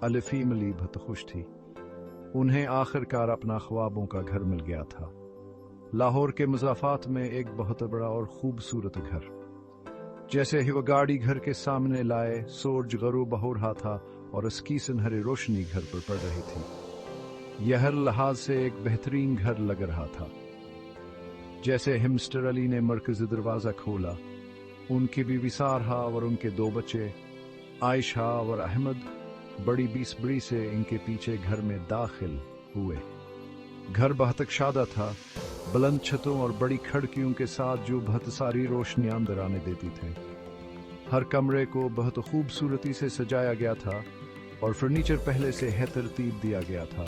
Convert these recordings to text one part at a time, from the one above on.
Ali family बहुत खुश थी। उन्हें आखिरकार अपना ख्वाबों का घर मिल गया था। लाहौर के मुज़ाफ़ात में एक बहुत बड़ा और खूबसूरत घर। जैसे ही वो गाड़ी घर के सामने लाए, सूरज गरूब हो रहा था और उसकी सुनहरी रोशनी घर पर पड़ रही थी। यह हर लिहाज से एक बेहतरीन घर लग रहा था। जैसे ही मिस्टर अली ने मरकज़ी दरवाज़ा खोला, उनकी बीवी सारहा और उनके दो बच्चे आयशा और अहमद बड़ी बीसबड़ी से इनके पीछे घर में दाखिल हुए। घर बहुत शादा था, बुलंद छतों और बड़ी खिड़कियों के साथ जो बहुत सारी रोशनी अंदर आने देती थे। हर कमरे को बहुत खूबसूरती से सजाया गया था और फर्नीचर पहले से है तरतीब दिया गया था,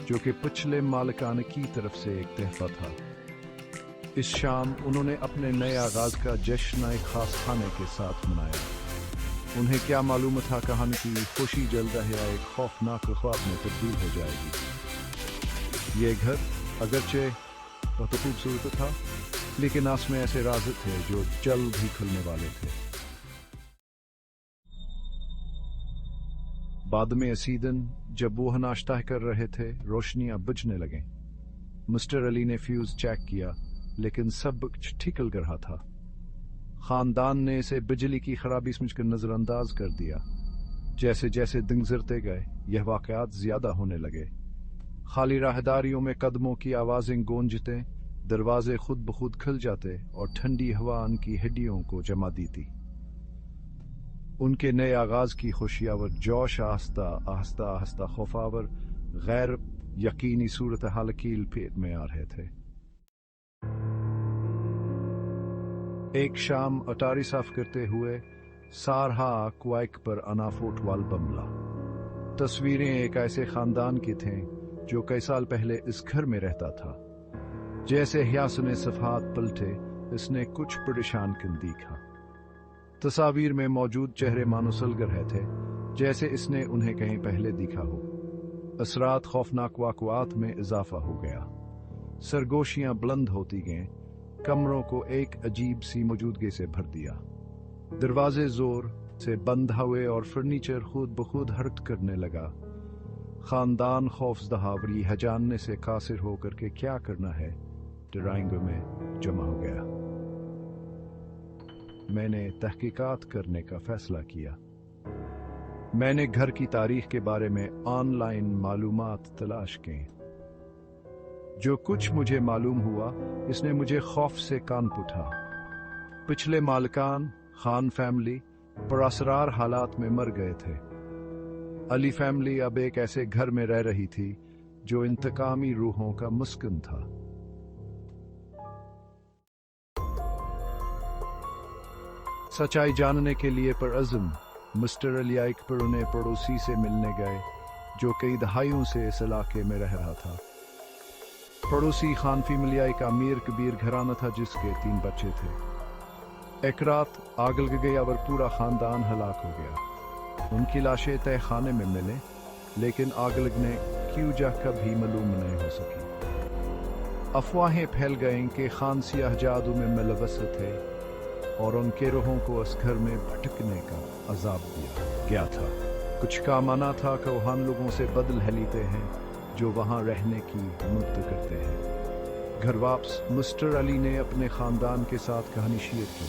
जो कि पिछले मालिकान की तरफ से एक तोहफा था। इस शाम उन्होंने अपने नए आगाज का जश्न एक खास खाने के साथ मनाया। उन्हें क्या मालूम था कहानी की खुशी जल्द रहा एक खौफनाक ख्वाब में तब्दील हो जाएगी। ये घर अगरचे बहुत खूबसूरत था, लेकिन उसमें ऐसे राज थे जो जल्द ही खुलने वाले थे। बाद में इसी दिन जब वो नाश्ता कर रहे थे, रोशनियां बुझने लगे। मिस्टर अली ने फ्यूज चेक किया, लेकिन सब कुछ ठीक लग रहा था। खानदान ने इसे बिजली की खराबी समझकर नजरअंदाज कर दिया। जैसे जैसे दिन गुजरते गए, यह वाकयात ज्यादा होने लगे। खाली राहदारियों में कदमों की आवाजें गूंजते, दरवाजे खुद ब खुद खुल जाते और ठंडी हवा उनकी हड्डियों को जमा देती। उनके नए आगाज की खुशियावर जोश आहिस्ता आहिस्ता आहिस्ता खौफावर गैर यकीनी सूरत हाल की लपेट में आ रहे थे। एक शाम अटारी साफ करते हुए सारहा क्वाइक पर अनाफोट वाल बमला। तस्वीरें एक ऐसे खानदान की थीं जो कई साल पहले इस घर में रहता था। जैसे हियास ने सफात पलटे, इसने कुछ परेशान किन देखा। तस्वीर में मौजूद चेहरे मानो सलग रहे थे, जैसे इसने उन्हें कहीं पहले देखा हो। असरात खौफनाक वाक़यात में इजाफा हो गया। सरगोशियां बुलंद होती गईं, कमरों को एक अजीब सी मौजूदगी से भर दिया। दरवाजे जोर से बंद हुए और फर्नीचर खुद ब खुद हरकत करने लगा। खानदान खौफजदा जानने से कासिर होकर के क्या करना है, ड्राइंग में जमा हो गया। मैंने तहकीकात करने का फैसला किया। मैंने घर की तारीख के बारे में ऑनलाइन मालूमात तलाश की। जो कुछ मुझे मालूम हुआ, इसने मुझे खौफ से कान उठा। पिछले मालिकान खान फैमिली पुरअसरार हालात में मर गए थे। अली फैमिली अब एक ऐसे घर में रह रही थी जो इंतकामी रूहों का मुस्किन था। सच्चाई जानने के लिए परअज़्म मिस्टर अली पर उन्हें पड़ोसी से मिलने गए जो कई दहाइयों से इस इलाके में रह रहा था। पड़ोसी खान फैमिली का अमीर कबीर घराना था जिसके 3 बच्चे थे। एक रात आग लग गई और पूरा खानदान हलाक हो गया। उनकी लाशें तय खाने में मिले, लेकिन आग लगने की वजह कभी मालूम नहीं हो सकी। अफवाहें फैल गईं कि खान सियाह जादू में मुलव्वस थे और उनके रूहों को उस घर में भटकने का अजाब दिया गया था। कुछ का माना था कि वहां लोगों से बदल लेते हैं जो वहां रहने की मुद्द करते हैं। घर वापस मिस्टर अली ने अपने खानदान के साथ कहानी शेयर की।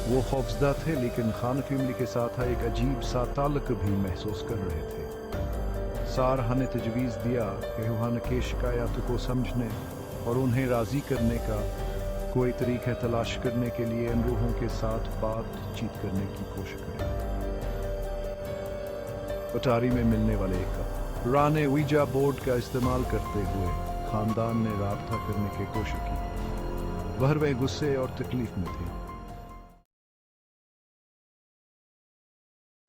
वो खौफजदा थे, लेकिन खान फैमिली के साथ एक अजीब सा ताल्लुक भी महसूस कर रहे थे। सारहा ने तजवीज़ दिया कि वहां के शिकायत को समझने और उन्हें राजी करने का कोई तरीका तलाश करने के लिए इन रूहों के साथ बातचीत करने की कोशिश करें। अटारी में मिलने वाले एक राने वीजा बोर्ड का इस्तेमाल करते हुए खानदान ने राब्ता करने की कोशिश की। वह गुस्से और तकलीफ में थे।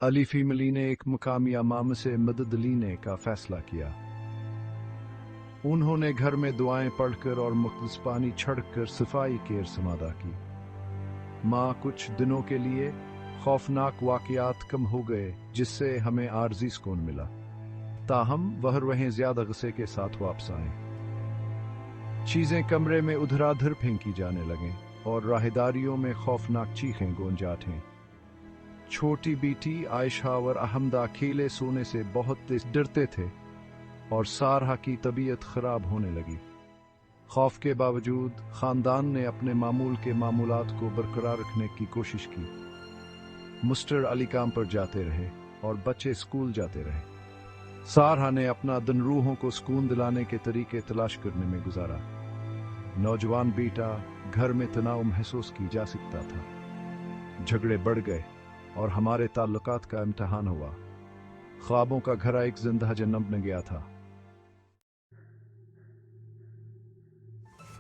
अली फैमिली ने एक मुकामी इमाम से मदद लेने का फैसला किया। उन्होंने घर में दुआएं पढ़कर और मुक़द्दस पानी छिड़ककर सफाई की समादा की। माँ कुछ दिनों के लिए खौफनाक वाक़यात कम हो गए, जिससे हमें आर्जी सुकून मिला। ताहम वह ज्यादा गुस्से के साथ वापस आए। चीजें कमरे में उधराधर फेंकी जाने लगें और राहदारियों में खौफनाक चीखें गूंजाठें। छोटी बेटी आयशा और अहमदा अकेले सोने से बहुत डरते थे और सारहा की तबीयत खराब होने लगी। खौफ के बावजूद खानदान ने अपने मामूल के मामूलात को बरकरार रखने की कोशिश की। मिस्टर अली काम पर जाते रहे और बच्चे स्कूल जाते रहे। सारहा ने अपना दिन रूहों को सुकून दिलाने के तरीके तलाश करने में गुजारा। नौजवान बेटा घर में तनाव महसूस की जा सकता था। झगड़े बढ़ गए और हमारे ताल्लुकात का इम्तिहान हुआ। ख्वाबों का घर एक जिंदा जन्नत बन गया था।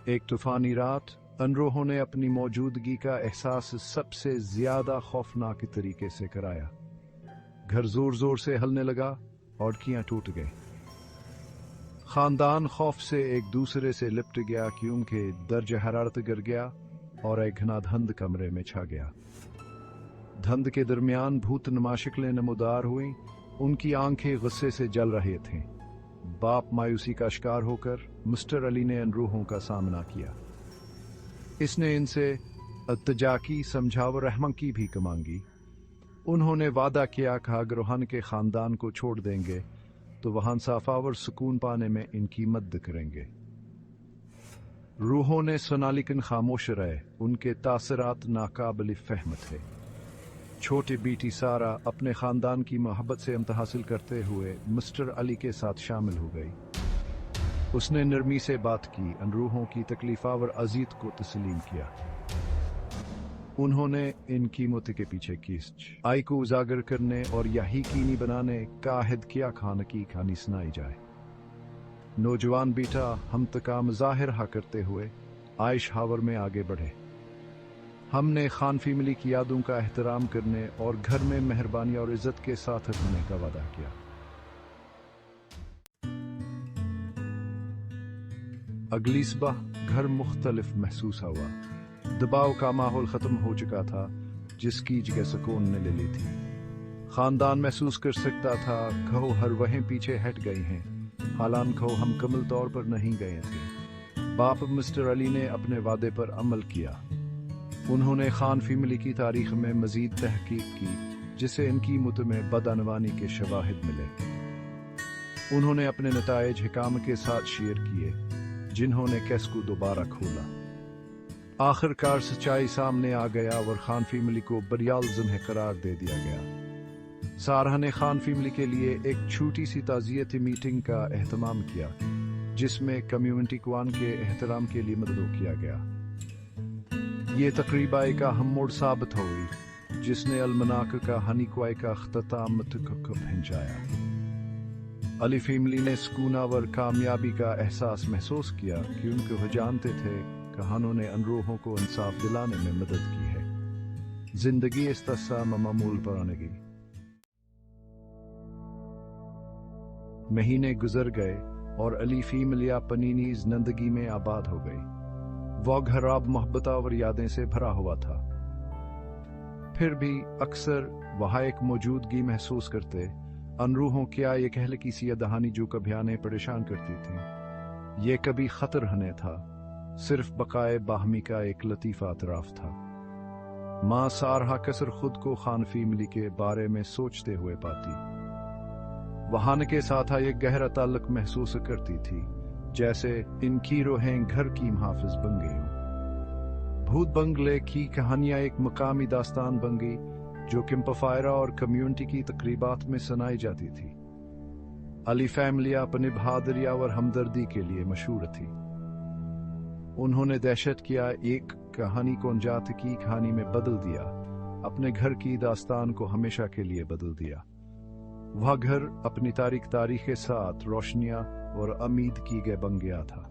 एक तूफानी रात अनरूहों ने अपनी मौजूदगी का एहसास सबसे ज्यादा खौफनाक तरीके से कराया। घर जोर जोर से हिलने लगा और खिड़कियां टूट गई। खानदान खौफ से एक दूसरे से लिपट गया क्योंकि दर्ज हरारत गिर गया और एक घना धुंध कमरे में छा गया। धुंध के दरमियान भूतनुमा शक्लें नमूदार हुई। उनकी आंखें गुस्से से जल रहे थे। बाप मायूसी का शिकार होकर मिस्टर अली ने अनरूहों का सामना किया। इसने इनसे अत्तजा की, समझावर रहम की भी मांगी। उन्होंने वादा किया कि अगर रूहान के खानदान को छोड़ देंगे तो वहां साफावर सुकून पाने में इनकी मदद करेंगे। रूहों ने सुना लेकिन खामोश रहे। उनके तासरात नाकाबिल फहम थे। छोटी बेटी सारा अपने खानदान की मोहब्बत से इम्तिहान हासिल करते हुए मिस्टर अली के साथ शामिल हो गई। उसने नरमी से बात की, अनरूहों की तकलीफावर अजीत को तस्लीम किया। उन्होंने इनकी मौत के पीछे की आई को उजागर करने और यकीनी बनाने का अहद किया खान की कहानी सुनाई जाए। नौजवान बेटा हम तका मुजाहिर करते हुए आयश हावर में आगे बढ़े। हमने खान फैमिली की यादों का एहतराम करने और घर में मेहरबानी और इज्जत के साथ रहने का वादा किया। अगली सुबह घर मुख्तलिफ महसूस हुआ। दबाव का माहौल खत्म हो चुका था जिसकी जगह सुकून ने ले ली थी। खानदान महसूस कर सकता था कहो हर वहीं पीछे हट गई हैं, हालांकि हम कमल तौर पर नहीं गए थे। बाप मिस्टर अली ने अपने वादे पर अमल किया। उन्होंने खान फैमिली की तारीख में मजीद तहकीक की जिससे इनकी मौत में बदअनवानी के शवाहिद मिले। उन्होंने अपने नताइज हिकाम के साथ शेयर किए जिन्होंने केस को दोबारा खोला। आखिरकार सच्चाई सामने आ गया और खान फैमिली को बरियाल ज़िम्मे करार दे दिया गया। सारहा ने खान फैमिली के लिए एक छोटी सी ताज़ियती मीटिंग का एहतमाम किया जिसमें कम्युनिटी कुआन के एहतराम के लिए मदद किया गया। ये तकरीबा एक अहम मोड़ साबित हुई जिसने अलमनाक का हनीक्वाई का अख्ताम पहुंचाया। अली फैमिली ने सुकूनावर कामयाबी का एहसास महसूस किया क्योंकि वो जानते थे कहानों ने अनरूहों को इंसाफ दिलाने में मदद की है। जिंदगी इस तरह मामूल पर आने गई। महीने गुजर गए और अली फैमिलिया पनीनी जिंदगी में आबाद हो गई। वो घर अब मोहब्बत और यादें से भरा हुआ था। फिर भी अक्सर वहां एक मौजूदगी महसूस करते। अनरूहों क्या ये कहल की सी दहानी जो कभी परेशान करती थी। ये कभी खतर हने था, सिर्फ बकाए बाहमी का एक लतीफा अतराफ था। माँ सारहा कसर खुद को खान फैमिली के बारे में सोचते हुए पाती। वहान के साथ एक गहरा ताल्लुक महसूस करती थी जैसे इनकी रूहें घर की मुहाफिज बन गई। भूत बंगले की कहानियां एक मकामी दास्तान बन गई जो कैंपफायर और कम्युनिटी की तकरीबात में सुनाई जाती थी। अली फैमिली अपने बहादुरी और हमदर्दी के लिए मशहूर थी। उन्होंने दहशत किया एक कहानी को अंजात की कहानी में बदल दिया, अपने घर की दास्तान को हमेशा के लिए बदल दिया। वह घर अपनी तारीख के साथ रोशनियां और उम्मीद की गए बन गया था।